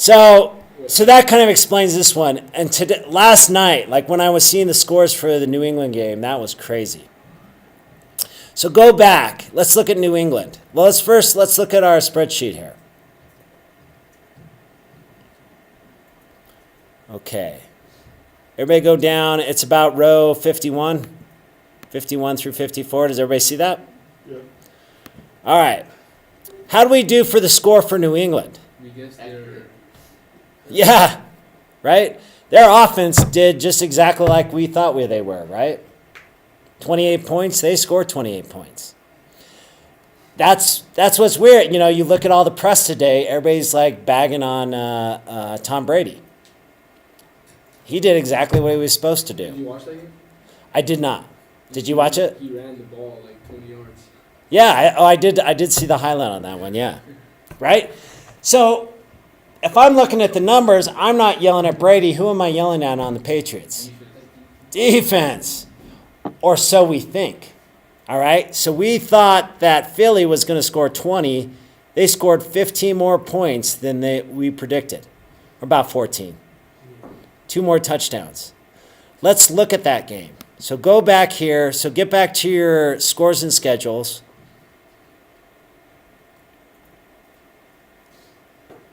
So that kind of explains this one. And last night, like when I was seeing the scores for the New England game, that was crazy. So go back. Let's look at New England. Well, let's look at our spreadsheet here. Okay. Everybody go down. It's about row 51. 51 through 54. Does everybody see that? Yeah. All right. How do we do for the score for New England? We guess they're... Yeah, right? Their offense did just exactly like we thought they were, right? 28 points. They scored 28 points. That's what's weird. You know, you look at all the press today, everybody's like bagging on Tom Brady. He did exactly what he was supposed to do. Did you watch that game? I did not. Did you watch it? He ran the ball like 20 yards. Yeah, I did see the highlight on that one, yeah. Right? So, if I'm looking at the numbers, I'm not yelling at Brady. Who am I yelling at on the Patriots? Defense. Or so we think. All right? So we thought that Philly was going to score 20. They scored 15 more points than we predicted. Or about 14. 2 more touchdowns. Let's look at that game. So go back here. So get back to your scores and schedules.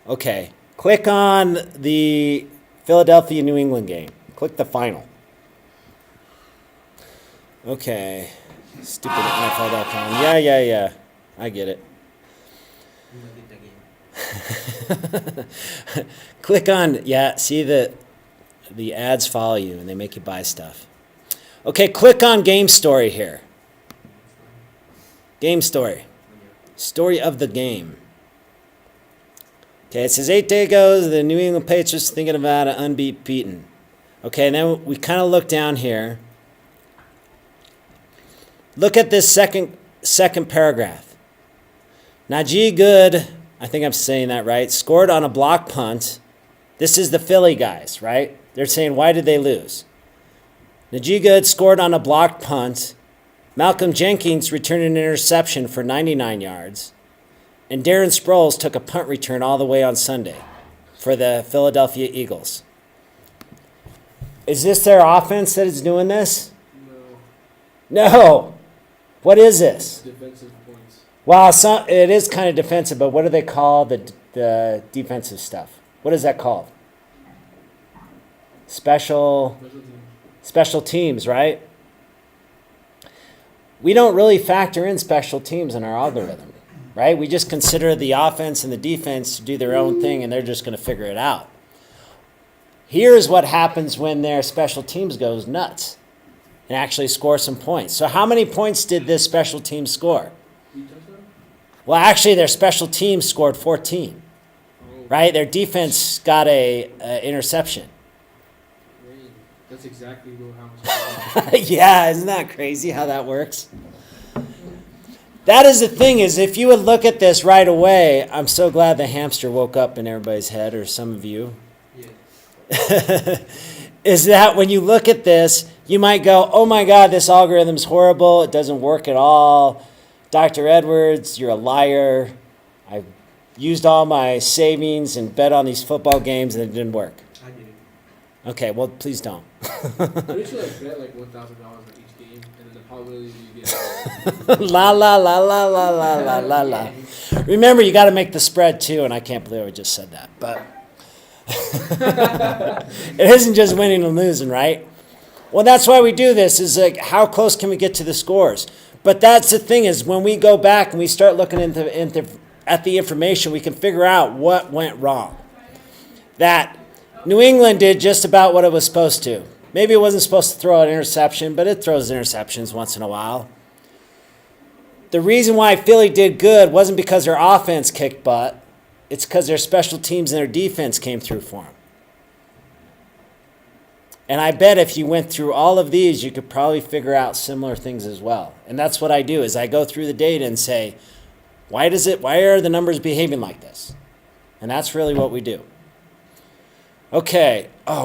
Okay. Click on the Philadelphia-New England game. Click the final. Okay. Stupid NFL.com. Yeah. I get it. Click on, see the ads follow you and they make you buy stuff. Okay, click on Game Story here. Game Story. Story of the game. Okay, it says 8 days ago, the New England Patriots thinking about an unbeaten. Okay, and then we kind of look down here. Look at this second paragraph. Najee Good, I think I'm saying that right, scored on a block punt. This is the Philly guys, right? They're saying, why did they lose? Najee Good scored on a blocked punt. Malcolm Jenkins returned an interception for 99 yards. And Darren Sproles took a punt return all the way on Sunday for the Philadelphia Eagles. Is this their offense that is doing this? No. What is this? Defensive points. Well, it is kind of defensive, but what do they call the defensive stuff? What is that called? Special teams, right? We don't really factor in special teams in our algorithm, right? We just consider the offense and the defense to do their own thing, and they're just going to figure it out. Here's what happens when their special teams goes nuts and actually score some points. So how many points did this special team score? Well, actually, their special team scored 14, right? Their defense got a interception. That's exactly how much. Yeah, isn't that crazy how that works? That is the thing, is if you would look at this right away, I'm so glad the hamster woke up in everybody's head, or some of you. Yeah. Is that when you look at this, you might go, oh my God, this algorithm's horrible. It doesn't work at all. Dr. Edwards, you're a liar. I used all my savings and bet on these football games and it didn't work. I did it. Okay, well, please don't. Pretty sure I bet like $1,000 on each game, and then the probability you get. La la la la la la la la la. Remember, you got to make the spread too, and I can't believe I just said that. But it isn't just winning and losing, right? Well, that's why we do this. Is like, how close can we get to the scores? But that's the thing, is when we go back and we start looking at the information, we can figure out what went wrong. That New England did just about what it was supposed to. Maybe it wasn't supposed to throw an interception, but it throws interceptions once in a while. The reason why Philly did good wasn't because their offense kicked butt. It's because their special teams and their defense came through for them. And I bet if you went through all of these, you could probably figure out similar things as well. And that's what I do, is I go through the data and say, why are the numbers behaving like this? And that's really what we do. Okay. Oh,